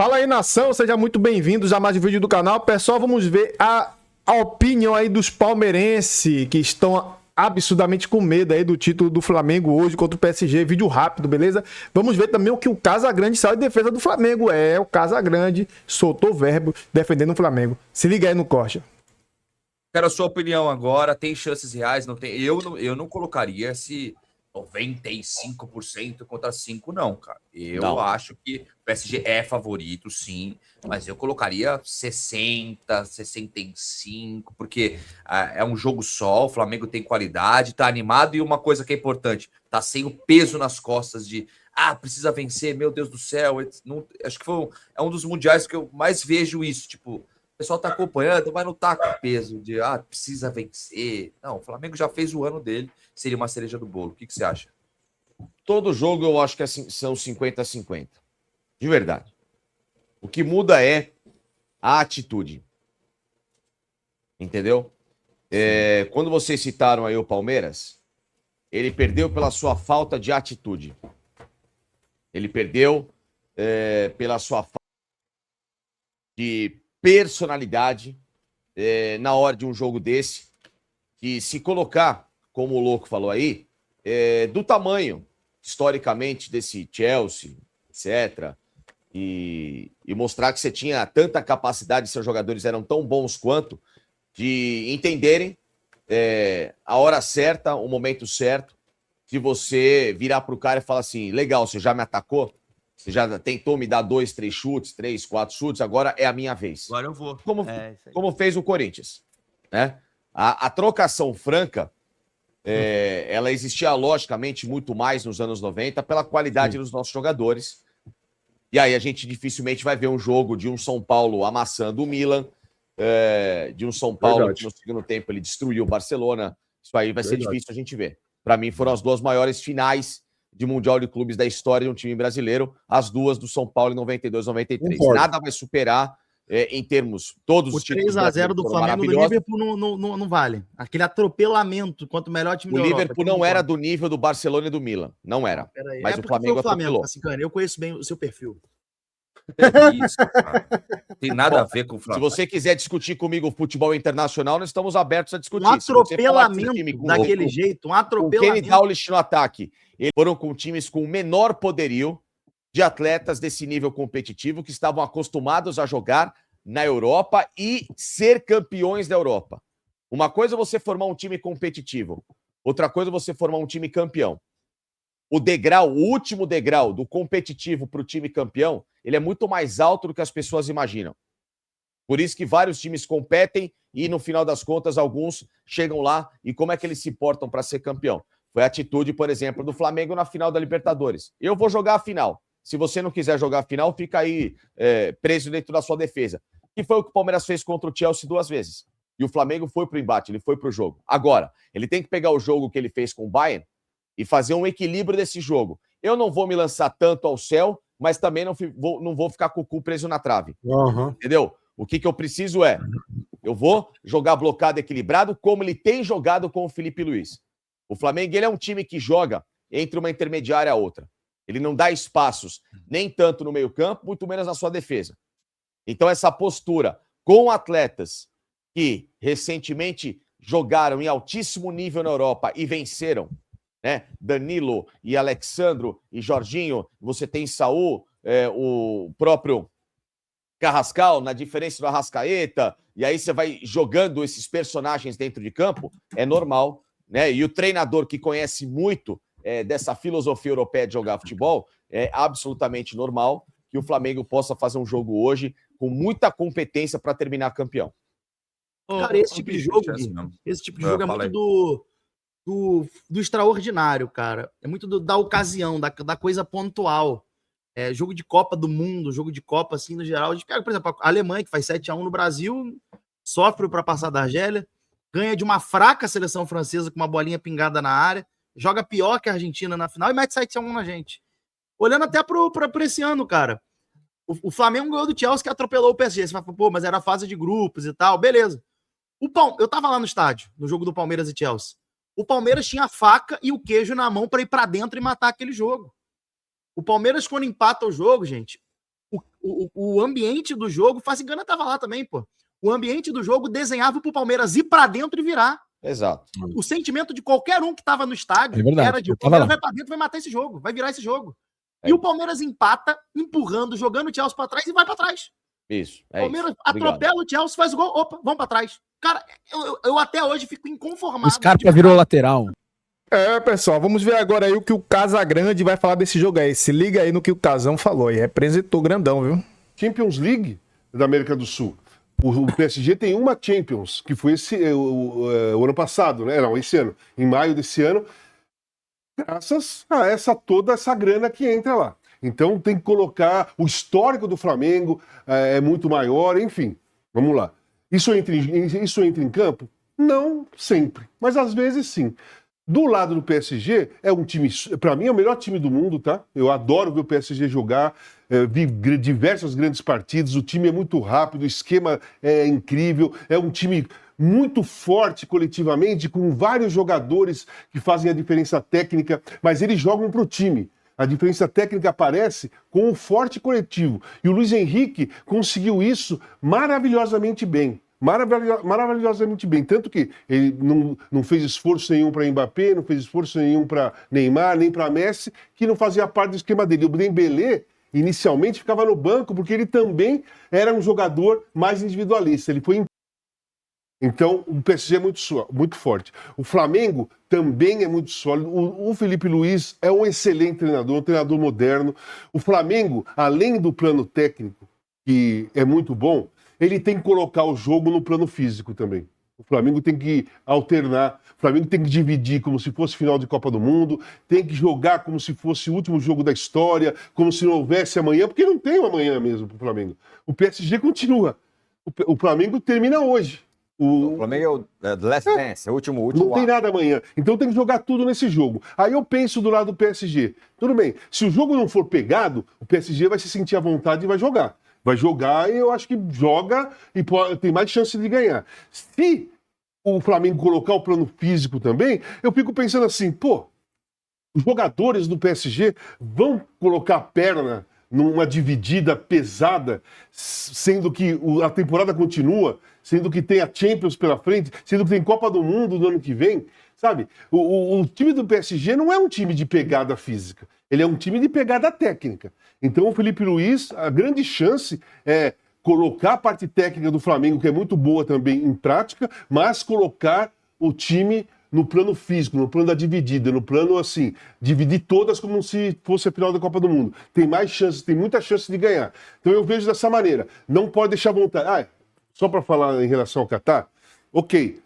Fala aí, nação, seja muito bem-vindos a mais um vídeo do canal. Pessoal, vamos ver a opinião aí dos palmeirenses que estão absurdamente com medo aí do título do Flamengo hoje contra o PSG. Vídeo rápido, beleza? Vamos ver também o que o Casagrande saiu em defesa do Flamengo. O Casagrande soltou o verbo defendendo o Flamengo. Se liga aí no corte. Quero a sua opinião agora. Tem chances reais? Não tem? Eu não colocaria esse 95% contra 5, não, cara. Eu acho que o PSG é favorito, sim, mas eu colocaria 60, 65, porque é um jogo só, o Flamengo tem qualidade, tá animado, e uma coisa que é importante, tá sem o peso nas costas de precisa vencer, meu Deus do céu. Não, acho que é um dos mundiais que eu mais vejo isso, tipo, o pessoal tá acompanhando, mas não tá com peso de precisa vencer. Não, o Flamengo já fez o ano dele, seria uma cereja do bolo. O que você acha? Todo jogo eu acho que são 50-50. De verdade. O que muda é a atitude. Entendeu? Quando vocês citaram aí o Palmeiras, ele perdeu pela sua falta de atitude. Ele perdeu pela sua falta de personalidade na hora de um jogo desse. E se colocar, como o Louco falou aí, do tamanho, historicamente, desse Chelsea, etc., e mostrar que você tinha tanta capacidade, seus jogadores eram tão bons quanto, de entenderem a hora certa, o momento certo, de você virar pro cara e falar assim, legal, você já me atacou? Você já tentou me dar 2, 3 chutes, 3, 4 chutes, agora é a minha vez. Agora eu vou. Como fez o Corinthians, né? A trocação franca, ela existia logicamente muito mais nos anos 90 pela qualidade dos nossos jogadores. E aí a gente dificilmente vai ver um jogo de um São Paulo amassando o Milan, de um São Paulo que no segundo tempo ele destruiu o Barcelona. Isso aí vai ser difícil a gente ver. Para mim foram as duas maiores finais de Mundial de Clubes da história de um time brasileiro, as duas do São Paulo em 92, 93. Nada vai superar em termos todos os títulos. O 3-0 do Flamengo no Liverpool não vale. Aquele atropelamento quanto o melhor time da Europa. O Liverpool não era do nível do Barcelona e do Milan. Não era. Mas o Flamengo atropelou. Eu conheço bem o seu perfil. Isso, cara. Tem nada a ver com o Flamengo. Se você quiser discutir comigo o futebol internacional, nós estamos abertos a discutir. Um atropelamento daquele jeito, um atropelamento. O Kenny Dalglish no ataque. Eles foram com times com menor poderio de atletas desse nível competitivo que estavam acostumados a jogar na Europa e ser campeões da Europa. Uma coisa é você formar um time competitivo, outra coisa é você formar um time campeão. O último degrau do competitivo para o time campeão, ele é muito mais alto do que as pessoas imaginam. Por isso que vários times competem e, no final das contas, alguns chegam lá e como é que eles se portam para ser campeão? Foi a atitude, por exemplo, do Flamengo na final da Libertadores. Eu vou jogar a final. Se você não quiser jogar a final, fica aí preso dentro da sua defesa. Que foi o que o Palmeiras fez contra o Chelsea 2 vezes. E o Flamengo foi pro embate, ele foi pro jogo. Agora, ele tem que pegar o jogo que ele fez com o Bayern e fazer um equilíbrio desse jogo. Eu não vou me lançar tanto ao céu, mas também não vou ficar com o cu preso na trave. Entendeu? O que eu preciso eu vou jogar blocado equilibrado, como ele tem jogado com o Felipe Luiz. O Flamengo, ele é um time que joga entre uma intermediária e a outra. Ele não dá espaços nem tanto no meio-campo, muito menos na sua defesa. Então, essa postura com atletas que recentemente jogaram em altíssimo nível na Europa e venceram, né? Danilo e Alexandro e Jorginho, você tem Saúl, o próprio Carrascal, na diferença do Arrascaeta, e aí você vai jogando esses personagens dentro de campo, é normal, né? E o treinador que conhece muito dessa filosofia europeia de jogar futebol, é absolutamente normal que o Flamengo possa fazer um jogo hoje com muita competência para terminar campeão. Cara, esse tipo de jogo é muito do extraordinário, cara. É muito da ocasião, da coisa pontual. Jogo de Copa do Mundo, jogo de Copa, assim, no geral. A gente pega, por exemplo, a Alemanha, que faz 7-1 no Brasil, sofre para passar da Argélia, ganha de uma fraca seleção francesa com uma bolinha pingada na área, joga pior que a Argentina na final e mete 7-1 na gente. Olhando até para esse ano, cara. O Flamengo ganhou do Chelsea, que atropelou o PSG. Você fala, pô, mas era fase de grupos e tal. Beleza. Eu tava lá no estádio, no jogo do Palmeiras e Chelsea. O Palmeiras tinha a faca e o queijo na mão para ir para dentro e matar aquele jogo. O Palmeiras, quando empata o jogo, gente, O ambiente do jogo, Fazigana tava lá também, pô. O ambiente do jogo desenhava pro Palmeiras ir pra dentro e virar. Exato. O sentimento de qualquer um que tava no estádio era de o Palmeiras vai pra dentro, vai matar esse jogo, vai virar esse jogo. E o Palmeiras empata, empurrando, jogando o Chelsea pra trás e vai pra trás. Isso. O Palmeiras atropela o Chelsea, faz o gol, opa, vamos pra trás. Cara, eu até hoje fico inconformado. O Scarpa virou lateral. Pessoal, vamos ver agora aí o que o Casagrande vai falar desse jogo aí. Se liga aí no que o Casão falou. E representou grandão, viu? Champions League da América do Sul. O PSG tem uma Champions, que foi o ano passado, né? Não, esse ano. Em maio desse ano. Graças a toda essa grana que entra lá. Então tem que colocar... O histórico do Flamengo é muito maior, enfim. Vamos lá. Isso entra em campo? Não sempre, mas às vezes sim. Do lado do PSG, é um time... Para mim, é o melhor time do mundo, tá? Eu adoro ver o PSG jogar. Vi diversas grandes partidas. O time é muito rápido, o esquema é incrível. É um time muito forte coletivamente, com vários jogadores que fazem a diferença técnica, mas eles jogam para o time. A diferença técnica aparece com o forte coletivo. E o Luiz Henrique conseguiu isso maravilhosamente bem. Maravilhosamente bem. Tanto que ele não fez esforço nenhum para Mbappé, não fez esforço nenhum para Neymar, nem para Messi, que não fazia parte do esquema dele. O Dembélé, inicialmente, ficava no banco, porque ele também era um jogador mais individualista. Ele foi... Então, o PSG é muito forte. O Flamengo também é muito sólido. O Felipe Luiz é um excelente treinador, um treinador moderno. O Flamengo, além do plano técnico, que é muito bom, ele tem que colocar o jogo no plano físico também. O Flamengo tem que alternar, o Flamengo tem que dividir como se fosse final de Copa do Mundo, tem que jogar como se fosse o último jogo da história, como se não houvesse amanhã, porque não tem um amanhã mesmo para o Flamengo. O PSG continua. O Flamengo termina hoje. O Flamengo é o The Last Dance, é o último não tem nada amanhã. Então tem que jogar tudo nesse jogo. Aí eu penso do lado do PSG. Tudo bem, se o jogo não for pegado, o PSG vai se sentir à vontade e vai jogar. Vai jogar e eu acho que joga e tem mais chance de ganhar. Se o Flamengo colocar o plano físico também, eu fico pensando assim, os jogadores do PSG vão colocar a perna numa dividida pesada, sendo que a temporada continua, sendo que tem a Champions pela frente, sendo que tem Copa do Mundo no ano que vem, sabe? O time do PSG não é um time de pegada física, ele é um time de pegada técnica. Então o Felipe Luiz, a grande chance é colocar a parte técnica do Flamengo, que é muito boa também em prática, mas colocar o time no plano físico, no plano da dividida, no plano assim, dividir todas como se fosse a final da Copa do Mundo. Tem mais chances, tem muita chance de ganhar. Então eu vejo dessa maneira. Não pode deixar vontade. Só para falar em relação ao Qatar, ok,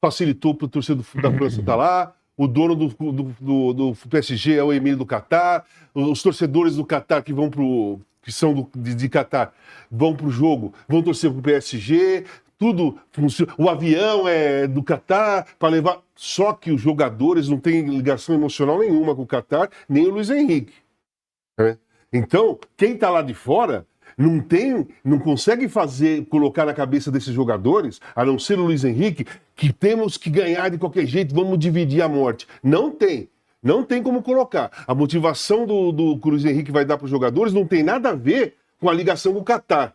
facilitou para o torcedor da França estar lá, o dono do PSG é o Emir do Qatar, os torcedores do Qatar que são de Qatar vão para o jogo, vão torcer para o PSG, tudo funciona. O avião é do Qatar para levar. Só que os jogadores não têm ligação emocional nenhuma com o Qatar, nem o Luiz Henrique. Né? Então, quem está lá de fora não consegue colocar na cabeça desses jogadores, a não ser o Luiz Henrique, que temos que ganhar de qualquer jeito, vamos dividir a morte. Não tem. Não tem como colocar. A motivação que o Luiz Henrique vai dar para os jogadores não tem nada a ver com a ligação com o Qatar.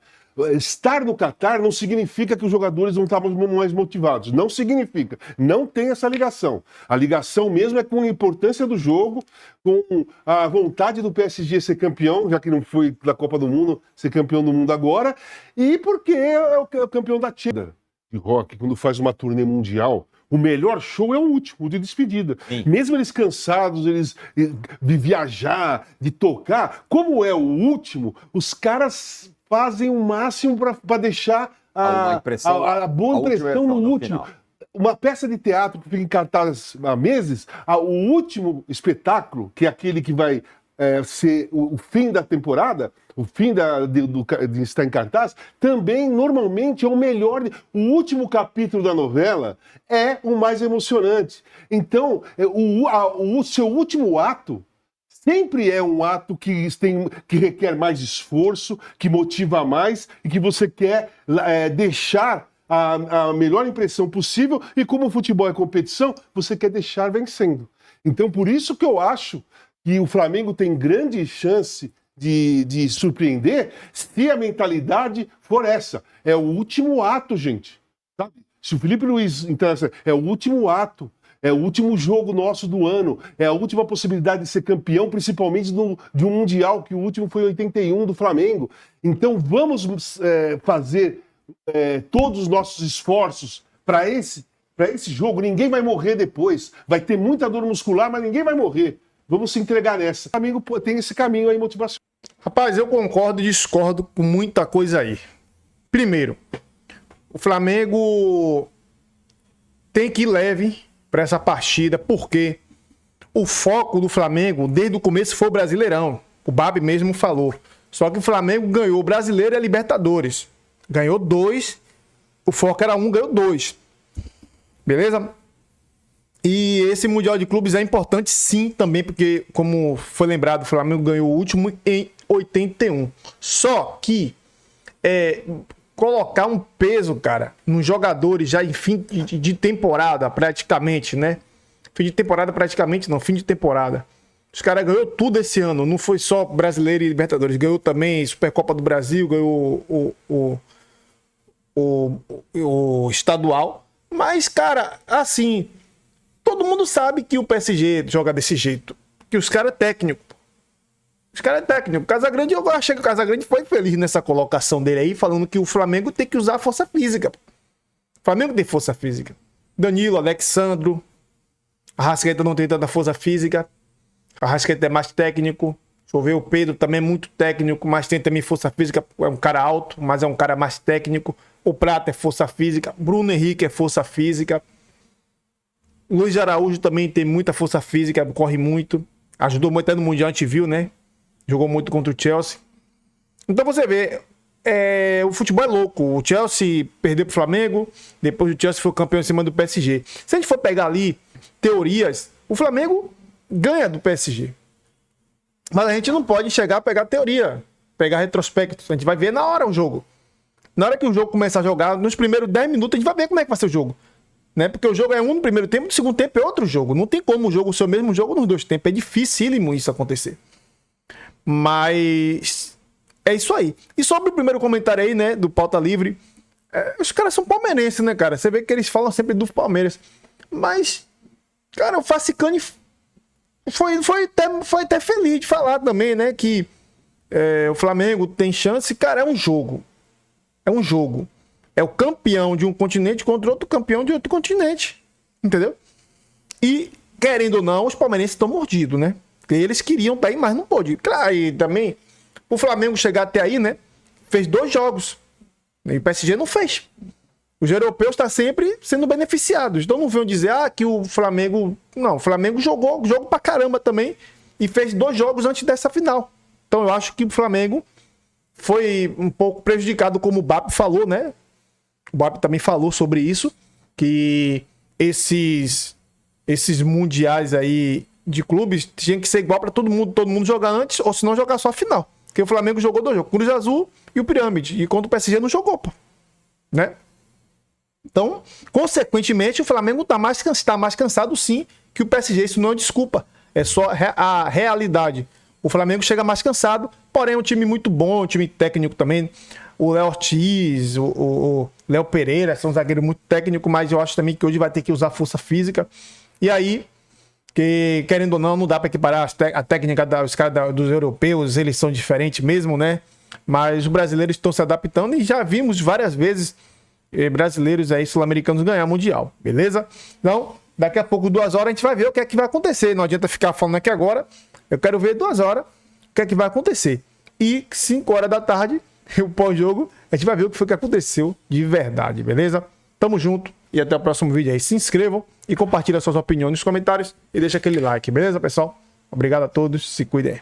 Estar no Qatar não significa que os jogadores não estavam mais motivados. Não significa. Não tem essa ligação. A ligação mesmo é com a importância do jogo, com a vontade do PSG ser campeão, já que não foi da Copa do Mundo, ser campeão do mundo agora, e porque é o campeão da Champions de rock, quando faz uma turnê mundial. O melhor show é o último, o de despedida. Sim. Mesmo eles cansados, de viajar, de tocar, como é o último, os caras fazem o máximo para deixar a boa impressão no último. Uma peça de teatro que fica em cartaz há meses, o último espetáculo, que é aquele que vai ser o fim da temporada, o fim de estar em cartaz, também normalmente é o melhor. O último capítulo da novela é o mais emocionante. Então, o seu último ato sempre é um ato que requer mais esforço, que motiva mais e que você quer deixar a melhor impressão possível. E como o futebol é competição, você quer deixar vencendo. Então, por isso que eu acho que o Flamengo tem grande chance de surpreender se a mentalidade for essa. É o último ato, gente. Sabe? Se o Felipe Luiz é o último ato, é o último jogo nosso do ano, é a última possibilidade de ser campeão, principalmente de um Mundial, que o último foi em 81 do Flamengo. Então vamos fazer todos os nossos esforços para esse jogo. Ninguém vai morrer depois. Vai ter muita dor muscular, mas ninguém vai morrer. Vamos se entregar nessa. O Flamengo tem esse caminho aí, motivação. Rapaz, eu concordo e discordo com muita coisa aí. Primeiro, o Flamengo tem que ir leve para essa partida, porque o foco do Flamengo, desde o começo, foi o Brasileirão. O Babi mesmo falou. Só que o Flamengo ganhou o Brasileiro e a Libertadores. Ganhou 2, o foco era 1, ganhou 2. Beleza? E esse Mundial de Clubes é importante sim também, porque, como foi lembrado, o Flamengo ganhou o último em 81. Só que colocar um peso, cara, nos jogadores já em fim de temporada, praticamente, né? Fim de temporada praticamente não, fim de temporada. Os caras ganhou tudo esse ano, não foi só Brasileiro e Libertadores, ganhou também Supercopa do Brasil, ganhou o estadual. Mas, cara, assim, todo mundo sabe que o PSG joga desse jeito, que os caras é técnico. Os caras é técnico. O Casagrande, eu achei que o Casagrande foi feliz nessa colocação dele aí, falando que o Flamengo tem que usar a força física. O Flamengo tem força física. Danilo, Alexandro, Arrascaeta não tem tanta força física. Arrascaeta é mais técnico. Deixa eu ver, o Pedro também é muito técnico, mas tem também força física. É um cara alto, mas é um cara mais técnico. O Prata é força física. Bruno Henrique é força física. Luiz Araújo também tem muita força física, corre muito. Ajudou muito até no Mundial, a gente viu, né? Jogou muito contra o Chelsea. Então você vê, o futebol é louco. O Chelsea perdeu pro Flamengo, depois o Chelsea foi campeão em cima do PSG. Se a gente for pegar ali teorias, o Flamengo ganha do PSG. Mas a gente não pode chegar a pegar teoria, pegar retrospecto. A gente vai ver na hora o jogo. Na hora que o jogo começar a jogar, nos primeiros 10 minutos, a gente vai ver como é que vai ser o jogo. Né? Porque o jogo é um no primeiro tempo, no segundo tempo é outro jogo. Não tem como o jogo ser o mesmo jogo nos dois tempos. É dificílimo isso acontecer. Mas é isso aí. E sobre o primeiro comentário aí, né, do Pauta Livre, os caras são palmeirenses, né, cara? Você vê que eles falam sempre do Palmeiras. Mas, cara, o Facicani foi até feliz de falar também, né, que o Flamengo tem chance. Cara, é um jogo. É um jogo. É o campeão de um continente contra outro campeão de outro continente. Entendeu? E, querendo ou não, os palmeirenses estão mordidos, né? Porque eles queriam estar aí, mas não pôde. Claro, e também, o Flamengo chegar até aí, né? Fez 2 jogos. E o PSG não fez. Os europeus estão sempre sendo beneficiados. Então não venham dizer, que o Flamengo... Não, o Flamengo jogou jogo pra caramba também. E fez 2 jogos antes dessa final. Então eu acho que o Flamengo foi um pouco prejudicado, como o Bap falou, né? O Bap também falou sobre isso. Que esses mundiais aí de clubes tinha que ser igual para todo mundo jogar antes, ou se não jogar só a final. Porque o Flamengo jogou 2 jogos, Cruz Azul e o Pirâmide, e contra o PSG não jogou, pô. Né? Então, consequentemente, o Flamengo tá mais cansado sim que o PSG. Isso não é desculpa, é só a realidade. O Flamengo chega mais cansado, porém é um time muito bom, um time técnico também. O Léo Ortiz, o Léo Pereira são zagueiros muito técnicos, mas eu acho também que hoje vai ter que usar força física. E aí, que querendo ou não dá para equiparar a técnica dos caras dos europeus, eles são diferentes mesmo, né? Mas os brasileiros estão se adaptando e já vimos várias vezes brasileiros aí sul-americanos ganhar mundial, beleza? Então, daqui a pouco, 2 horas, a gente vai ver o que é que vai acontecer. Não adianta ficar falando aqui agora. Eu quero ver 2 horas o que é que vai acontecer. E 5 horas da tarde, o pós-jogo, a gente vai ver o que foi que aconteceu de verdade, beleza? Tamo junto e até o próximo vídeo aí. Se inscrevam e compartilhem suas opiniões nos comentários e deixa aquele like, beleza, pessoal? Obrigado a todos, se cuidem.